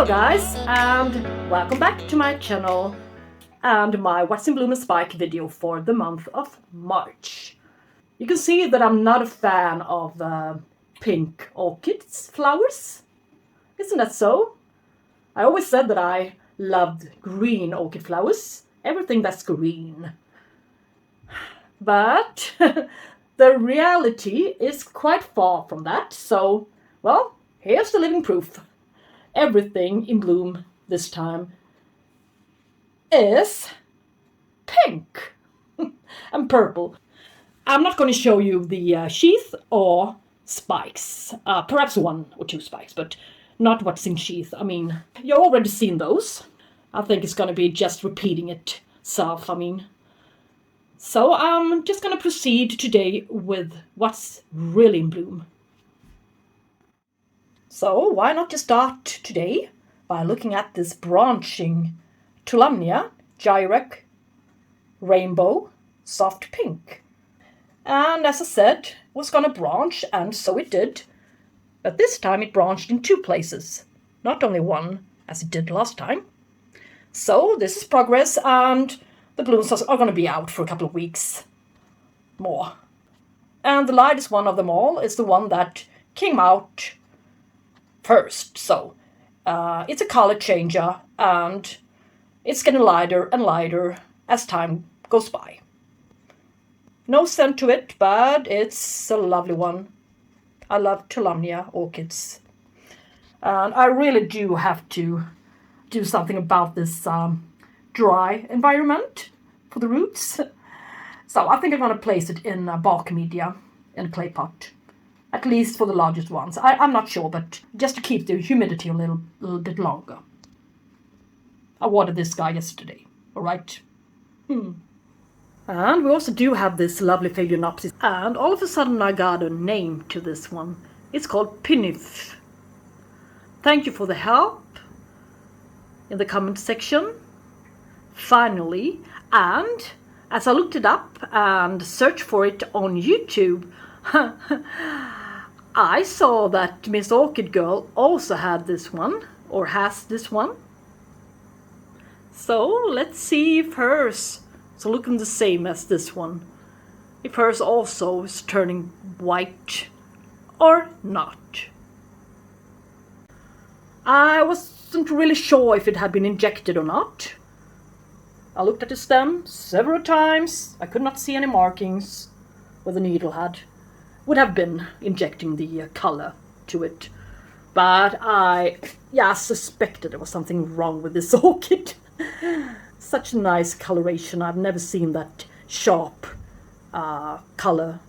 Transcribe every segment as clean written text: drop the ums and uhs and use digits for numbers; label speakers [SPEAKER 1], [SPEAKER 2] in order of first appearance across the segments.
[SPEAKER 1] guys, and welcome back to my channel and my What's in Bloom and Spike video for the month of March. You can see that I'm not a fan of pink orchids flowers. Isn't that so? I always said that I loved green orchid flowers, everything that's green. But the reality is quite far from that, so, well, here's the living proof. Everything in bloom this time is pink and purple. I'm not going to show you the sheath or spikes, perhaps one or two spikes, but not what's in sheath. I mean, you've already seen those. I think it's going to be just repeating itself, So I'm just going to proceed today with what's really in bloom. So why not just start today by looking at this branching Tolumnia, Gyrec, Rainbow, Soft Pink. And as I said, it was going to branch, and so it did. But this time it branched in two places, not only one, as it did last time. So this is progress, and the blooms are going to be out for a couple of weeks more. And the lightest one of them all is the one that came out first. So it's a color changer, and it's getting lighter and lighter as time goes by. No scent to it, but it's a lovely one. I love Tolumnia orchids. And I really do have to do something about this dry environment for the roots. So I think I'm going to place it in bark media in a clay pot. At least for the largest ones. I'm not sure, but just to keep the humidity a little bit longer. I watered this guy yesterday, alright? And we also do have this lovely Phalaenopsis. And all of a sudden I got a name to this one. It's called Pinif. Thank you for the help in the comment section. Finally. And as I looked it up and searched for it on YouTube, I saw that Miss Orchid Girl also had this one, or has this one. So let's see if hers is looking the same as this one. If hers also is turning white or not. I wasn't really sure if it had been injected or not. I looked at the stem several times. I could not see any markings where the needle would have been injecting the color to it. But I suspected there was something wrong with this orchid. Such a nice coloration. I've never seen that sharp color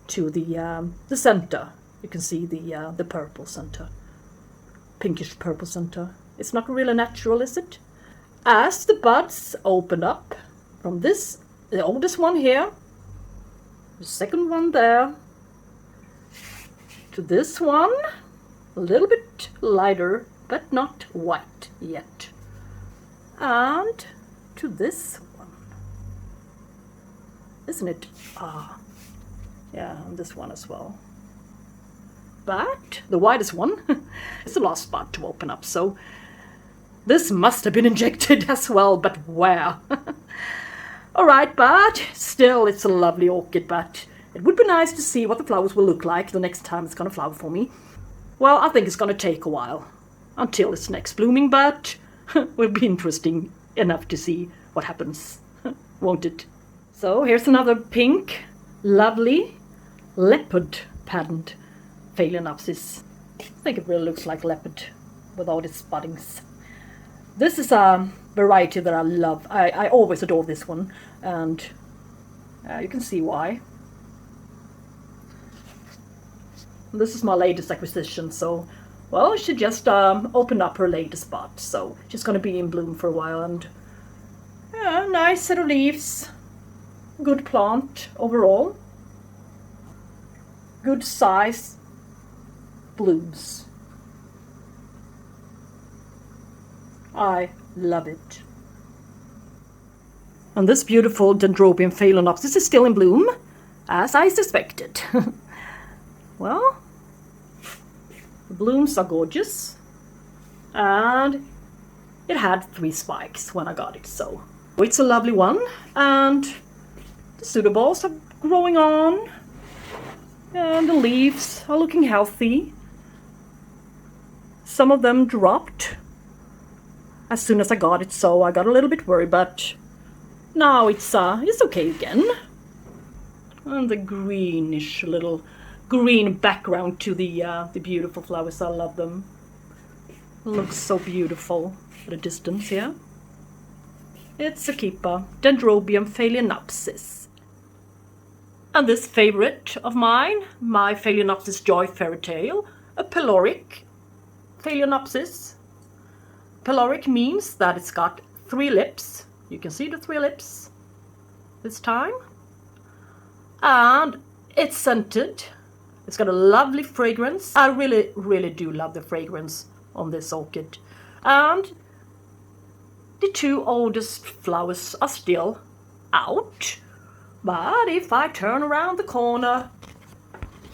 [SPEAKER 1] to the center. You can see the purple center. Pinkish purple center. It's not really natural, is it? As the buds open up from this, the oldest one here, the second one there, to this one, a little bit lighter, but not white yet. And to this one. Isn't it? Yeah, and this one as well. But the widest one is the last bud to open up, so this must have been injected as well, but where? Alright, but still it's a lovely orchid, but it would be nice to see what the flowers will look like the next time it's going to flower for me. Well, I think it's going to take a while until it's next blooming, but it will be interesting enough to see what happens, won't it? So here's another pink, lovely leopard patterned Phalaenopsis. I think it really looks like leopard with all its buddings. This is a variety that I love. I always adore this one, and you can see why. This is my latest acquisition, so, well, she just opened up her latest spot, so she's going to be in bloom for a while, and nice set of leaves, good plant overall, good size blooms. I love it. And this beautiful Dendrobium Phalaenopsis is still in bloom, as I suspected. Well, the blooms are gorgeous. and it had 3 spikes when I got it, so it's a lovely one, and the pseudoballs are growing on, and the leaves are looking healthy. Some of them dropped as soon as I got it, so I got a little bit worried, but now it's okay again. And the greenish little green background to the beautiful flowers. I love them. Looks so beautiful at a distance here. It's a keeper, Dendrobium Phalaenopsis. And this favorite of mine, my Phalaenopsis Joy Fairytale, a Peloric Phalaenopsis. Peloric means that it's got 3 lips. You can see the 3 lips this time. And it's scented. It's got a lovely fragrance. I really, really do love the fragrance on this orchid. And the 2 oldest flowers are still out. But if I turn around the corner,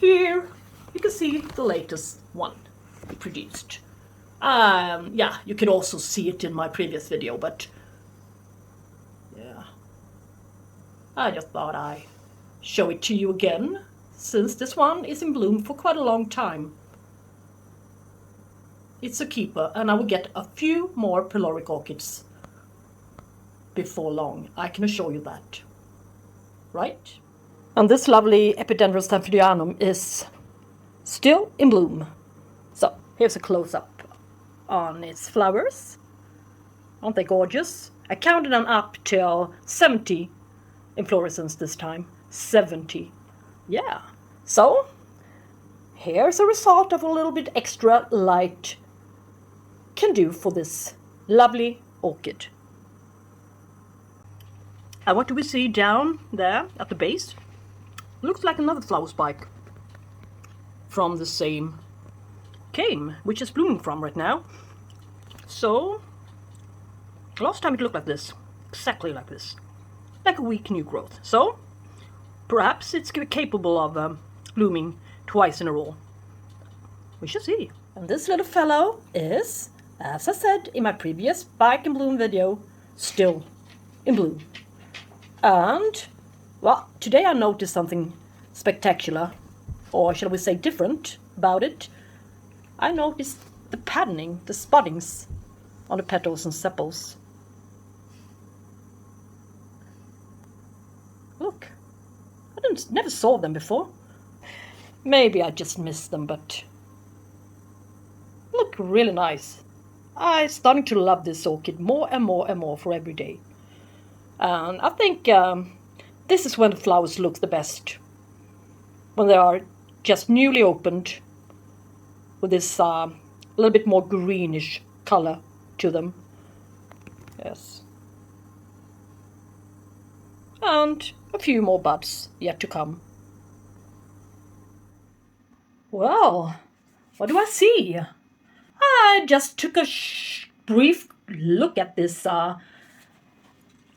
[SPEAKER 1] here you can see the latest one we produced. Yeah, you can also see it in my previous video, but yeah, I just thought I'd show it to you again, since this one is in bloom for quite a long time. It's a keeper, and I will get a few more Peloric orchids before long, I can assure you that. Right? And this lovely Epidendrum Stamfordianum is still in bloom. So here's a close-up on its flowers. Aren't they gorgeous? I counted them up till 70 inflorescence this time. 70. Yeah. So here's a result of a little bit extra light can do for this lovely orchid. And what do we see down there at the base? Looks like another flower spike from the same cane, which is blooming from right now. So last time it looked like this, exactly like this, like a weak new growth. So perhaps it's capable of blooming twice in a row. We shall see. And this little fellow is, as I said in my previous spike and bloom video, still in bloom. And, well, today I noticed something spectacular, or shall we say different, about it. I noticed the patterning, the spottings on the petals and sepals. Look, I never saw them before. Maybe I just missed them, but look really nice. I'm starting to love this orchid more and more and more for every day. And I think this is when the flowers look the best. When they are just newly opened with this little bit more greenish color to them. Yes. And a few more buds yet to come. Well, what do I see? I just took a brief look at this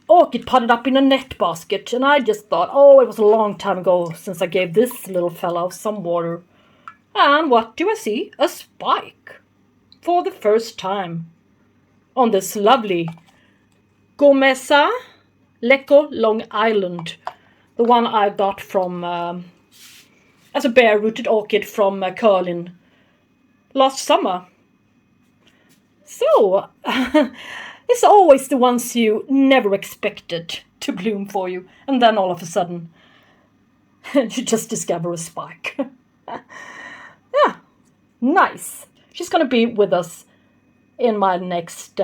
[SPEAKER 1] orchid potted up in a net basket, and I just thought, oh, it was a long time ago since I gave this little fellow some water. And what do I see? A spike for the first time on this lovely Gomeza Lecco Long Island, the one I got from as a bare-rooted orchid from Curlin last summer. So it's always the ones you never expected to bloom for you, and then all of a sudden you just discover a spike. Yeah, nice. She's going to be with us in my next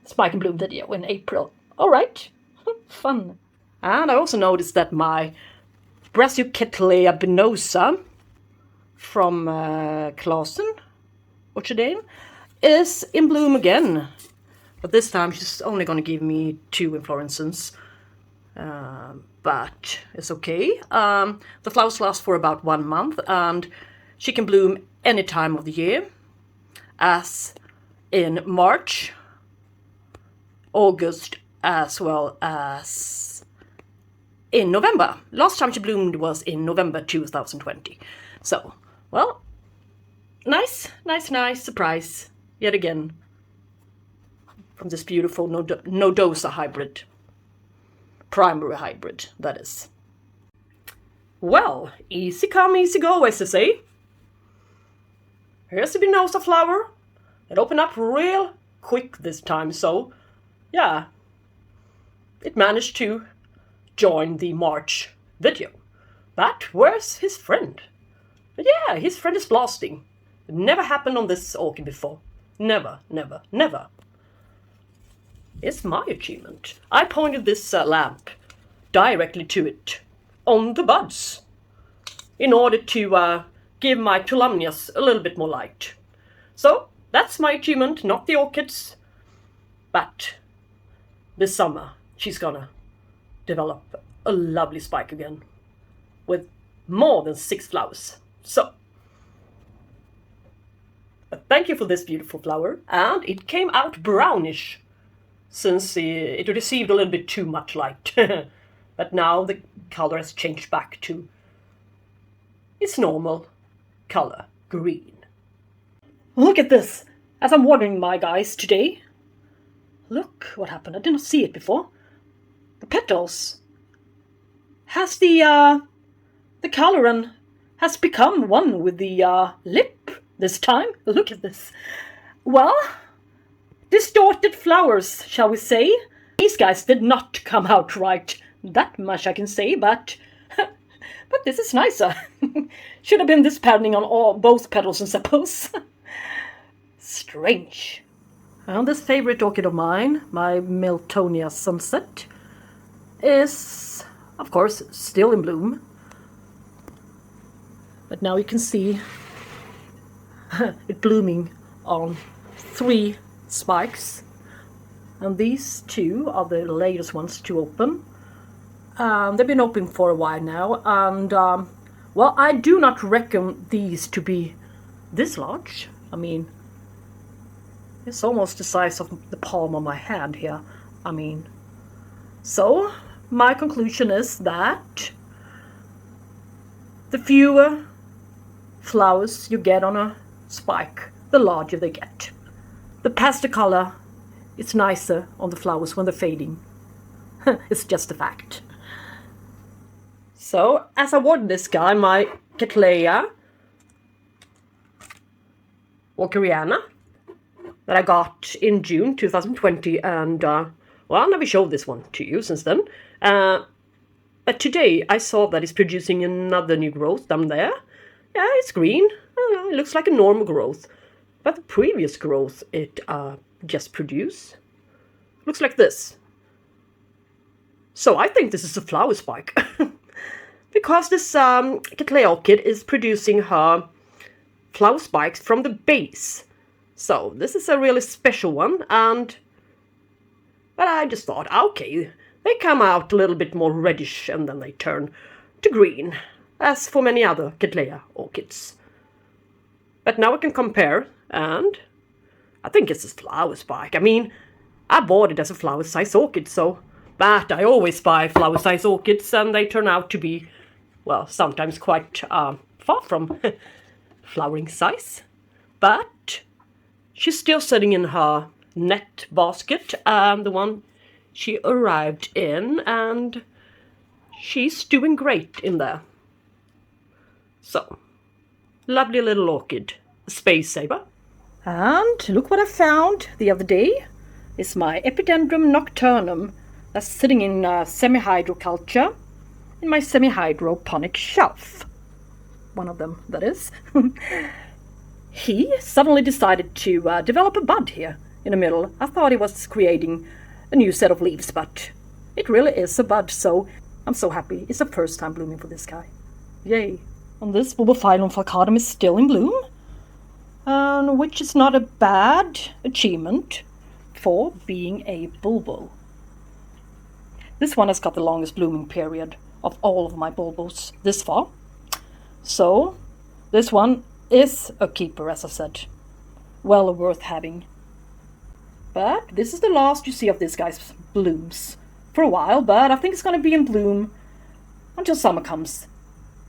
[SPEAKER 1] spike and bloom video in April. All right, fun. And I also noticed that my Cattleya benosa from Clausen Orchid is in bloom again. But this time she's only going to give me 2 inflorescences. But it's okay. The flowers last for about 1 month, and she can bloom any time of the year, as in March, August, as well as in November. Last time she bloomed was in November 2020. So, well, nice surprise. yet again, from this beautiful Nodosa hybrid. Primary hybrid, that is. Well, easy come, easy go, as they say. Here's the Venosa flower. It opened up real quick this time, so yeah, it managed to join the March video. But where's his friend? But yeah, his friend is blasting. It never happened on this orchid before. Never, never, never. It's my achievement. I pointed this lamp directly to it on the buds in order to give my Tolumnias a little bit more light. So that's my achievement, not the orchids. But this summer she's gonna develop a lovely spike again with more than 6 flowers. So thank you for this beautiful flower, and it came out brownish since it received a little bit too much light. But now the color has changed back to its normal color, green. Look at this! As I'm watering my guys today, look what happened. I did not see it before. The petals has the color and has become one with the lip this time. Look at this. Well, distorted flowers, shall we say. These guys did not come out right. That much I can say, but this is nicer. Should have been this pattern on both petals, I suppose. Strange. And this favorite orchid of mine, my Miltonia Sunset, is, of course, still in bloom. But now you can see it blooming on 3 spikes. And these 2 are the latest ones to open. They've been open for a while now, and well, I do not reckon these to be this large. I mean, it's almost the size of the palm of my hand here. I mean, so my conclusion is that the fewer flowers you get on a spike, the larger they get. The pastel color is nicer on the flowers when they're fading. It's just a fact. So, as I watered this guy, my Cattleya Walkeriana, that I got in June 2020, and well, I never showed this one to you since then. But today I saw that it's producing another new growth down there. Yeah, it's green. It looks like a normal growth. But the previous growth it just produced looks like this. So I think this is a flower spike. Because this Cattleya orchid is producing her flower spikes from the base. So this is a really special one, but I just thought, okay, they come out a little bit more reddish and then they turn to green, as for many other Cattleya orchids. But now we can compare, and I think it's a flower spike. I mean, I bought it as a flower size orchid, but I always buy flower size orchids and they turn out to be, well, sometimes quite far from flowering size. But she's still sitting in her net basket, the one she arrived in, and she's doing great in there. So, lovely little orchid, a space saver. And look what I found the other day. It's my Epidendrum nocturnum that's sitting in semi-hydroculture in my semi-hydroponic shelf. One of them, that is. He suddenly decided to develop a bud here in the middle. I thought he was creating a new set of leaves, but it really is a bud, so I'm so happy. It's the first time blooming for this guy. Yay. And this Bulbophyllum falcatum is still in bloom, which is not a bad achievement for being a bulbo. This one has got the longest blooming period of all of my bulbos this far. So this one is a keeper, as I said. Well worth having. But this is the last you see of this guy's blooms for a while, but I think it's going to be in bloom until summer comes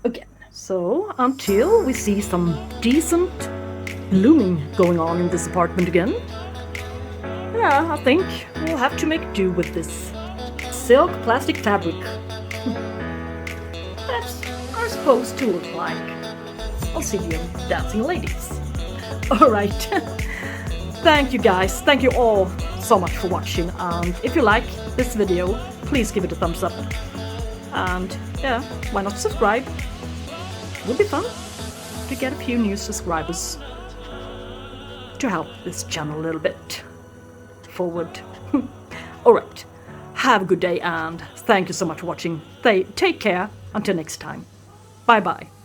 [SPEAKER 1] again. So until we see some decent blooming going on in this apartment again. Yeah, I think we'll have to make do with this silk plastic fabric. That's are supposed to look like Alcidian dancing ladies. Alright, thank you guys, thank you all so much for watching, and if you like this video, please give it a thumbs up. And yeah, why not subscribe? It would be fun to get a few new subscribers to help this channel a little bit forward. Alright, have a good day and thank you so much for watching. Take care until next time. Bye bye.